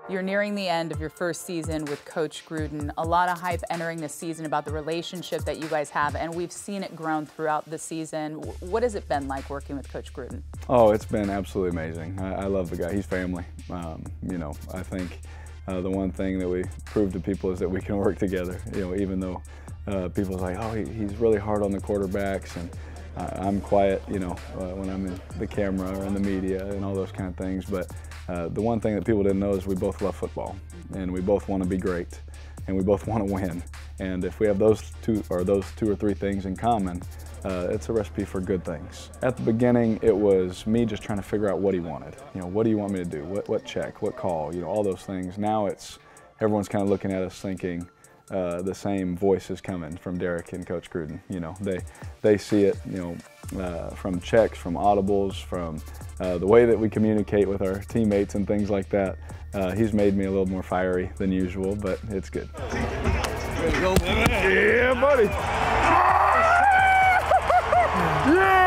You're nearing the end of your first season with Coach Gruden. A lot of hype entering this season about the relationship that you guys have, and we've seen it grown throughout the season. What has it been like working with Coach Gruden? Oh, it's been absolutely amazing. I love the guy. He's family. You know, I think the one thing that we prove to people is that we can work together. You know, even though people's like, oh, he's really hard on the quarterbacks, and I'm quiet, you know, when I'm in the camera or in the media and all those kind of things. But the one thing that people didn't know is we both love football, and we both want to be great, and we both want to win. And if we have those two or three things in common, it's a recipe for good things. At the beginning, it was me just trying to figure out what he wanted. You know, what do you want me to do? What check? What call? You know, all those things. Now it's everyone's kind of looking at us thinking the same voice is coming from Derek and Coach Gruden. You know, they see it. You know, from checks, from audibles, from the way that we communicate with our teammates and things like that. He's made me a little more fiery than usual, but it's good. Yeah, buddy. Yeah!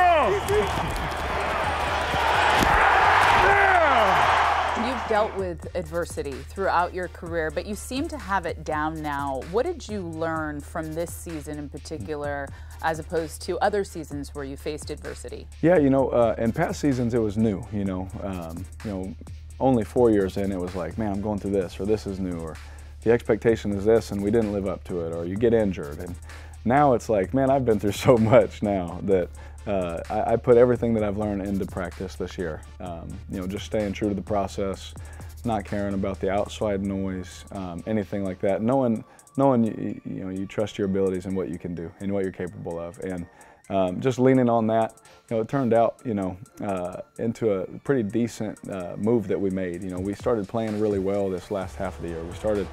You've dealt with adversity throughout your career, but you seem to have it down now. What did you learn from this season in particular, as opposed to other seasons where you faced adversity? Yeah, you know, in past seasons it was new. You know, only 4 years in, it was like, man, I'm going through this, or this is new, or the expectation is this, and we didn't live up to it, or you get injured. And now it's like, man, I've been through so much now that I put everything that I've learned into practice this year. You know, just staying true to the process, not caring about the outside noise, anything like that. Knowing you know, you trust your abilities and what you can do and what you're capable of. And just leaning on that, you know, it turned out, you know, into a pretty decent move that we made. You know, we started playing really well this last half of the year. We started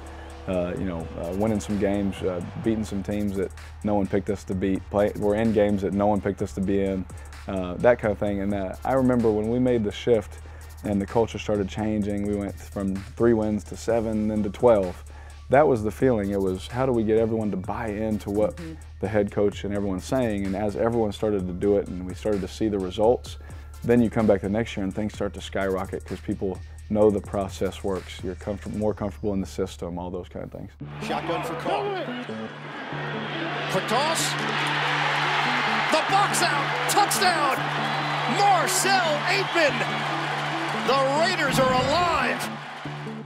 you know, winning some games, beating some teams that no one picked us to beat. We're in games that no one picked us to be in, that kind of thing. And I remember when we made the shift and the culture started changing, we went from 3 wins to 7, then to 12. That was the feeling. It was, how do we get everyone to buy into what the head coach and everyone's saying? And as everyone started to do it and we started to see the results, then you come back the next year and things start to skyrocket because people know the process works. You're more comfortable in the system, all those kind of things. Shotgun for Carr. Quick toss. The box out. Touchdown. Marcel Aitman. The Raiders are alive.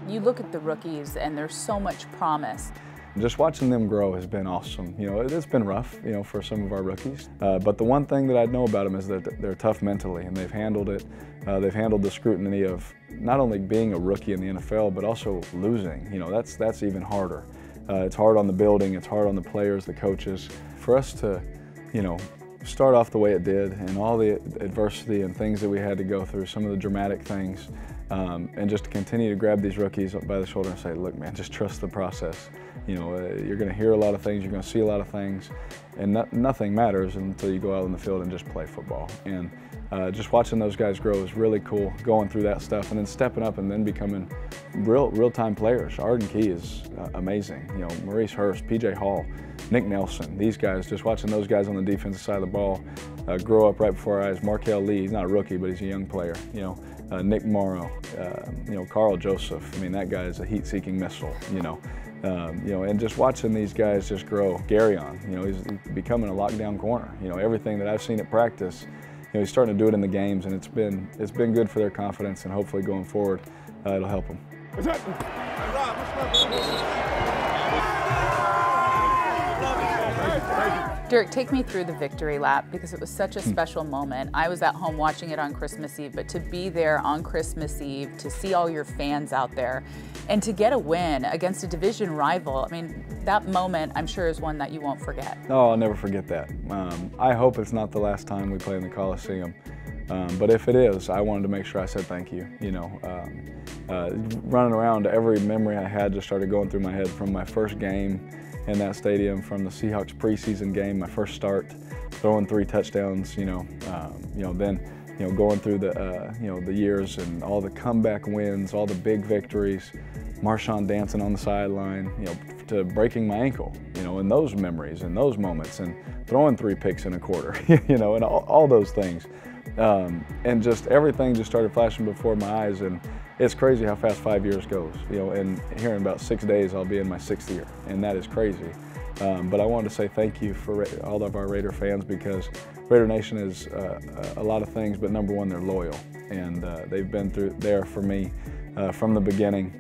You look at the rookies and there's so much promise. Just watching them grow has been awesome. You know, it's been rough, you know, for some of our rookies. But the one thing that I know about them is that they're tough mentally, and they've handled it. They've handled the scrutiny of not only being a rookie in the NFL, but also losing. You know, that's even harder. It's hard on the building, it's hard on the players, the coaches. For us to, you know, start off the way it did, and all the adversity and things that we had to go through, some of the dramatic things, and just to continue to grab these rookies by the shoulder and say, look, man, just trust the process. You know, you're going to hear a lot of things, you're going to see a lot of things, and nothing matters until you go out on the field and just play football. And just watching those guys grow is really cool, going through that stuff and then stepping up and then becoming real-time players. Arden Key is amazing. You know, Maurice Hurst, P.J. Hall, Nick Nelson, these guys, just watching those guys on the defensive side of the ball grow up right before our eyes. Markel Lee, he's not a rookie, but he's a young player. You know, Nick Morrow, you know, Carl Joseph. I mean, that guy is a heat-seeking missile. You know, and just watching these guys just grow. Garyon, you know, he's becoming a lockdown corner. You know, everything that I've seen at practice, you know, he's starting to do it in the games, and it's been good for their confidence, and hopefully going forward, it'll help them. Derek, take me through the victory lap, because it was such a special moment. I was at home watching it on Christmas Eve, but to be there on Christmas Eve, to see all your fans out there, and to get a win against a division rival, I mean, that moment, I'm sure, is one that you won't forget. Oh, I'll never forget that. I hope it's not the last time we play in the Coliseum. But if it is, I wanted to make sure I said thank you. You know, running around, every memory I had just started going through my head, from my first game in that stadium, from the Seahawks preseason game, my first start, throwing 3 touchdowns. You know, then going through the the years and all the comeback wins, all the big victories, Marshawn dancing on the sideline, you know, to breaking my ankle, you know, and those memories and those moments, and throwing 3 picks in a quarter, you know, and all those things. And just everything just started flashing before my eyes, and it's crazy how fast 5 years goes. You know, and here in about 6 days, I'll be in my 6th year, and that is crazy. But I wanted to say thank you for all of our Raider fans, because Raider Nation is a lot of things, but number one, they're loyal, and they've been there for me from the beginning.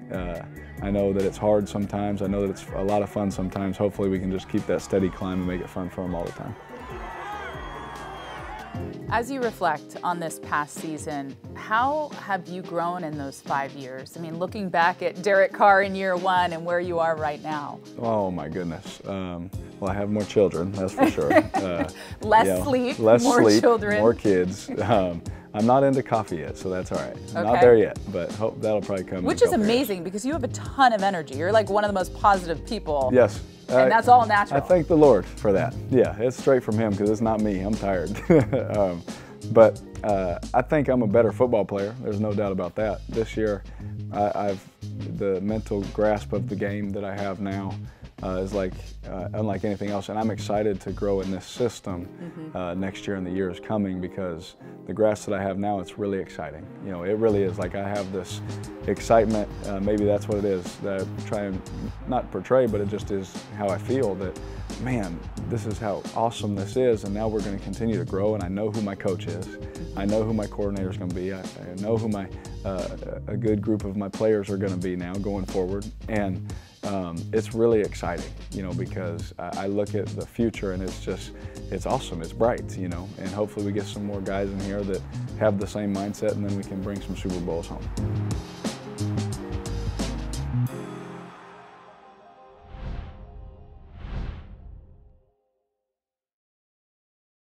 I know that it's hard sometimes. I know that it's a lot of fun sometimes. Hopefully we can just keep that steady climb and make it fun for them all the time. As you reflect on this past season, how have you grown in those 5 years? I mean, looking back at Derek Carr in year 1 and where you are right now. Oh my goodness. Well, I have more children, that's for sure. Less sleep, less more sleep, children. more kids. I'm not into coffee yet, so that's all right. I'm Okay. not there yet, but hope that'll probably come. Which is amazing, because you have a ton of energy. You're like one of the most positive people. Yes. And that's all natural. I thank the Lord for that. Yeah, it's straight from Him, because it's not me. I'm tired. But I think I'm a better football player. There's no doubt about that. This year, the mental grasp of the game that I have now is like unlike anything else, and I'm excited to grow in this system next year and the years coming, because the grasp that I have now, it's really exciting. You know, it really is. Like, I have this excitement, maybe that's what it is, that I try and not portray, but it just is how I feel, that, man, this is how awesome this is, and now we're going to continue to grow, and I know who my coach is. I know who my coordinator is going to be. I know who a good group of my players are going to be now going forward, and it's really exciting, you know, because I look at the future and it's awesome, it's bright, you know, and hopefully we get some more guys in here that have the same mindset, and then we can bring some Super Bowls home.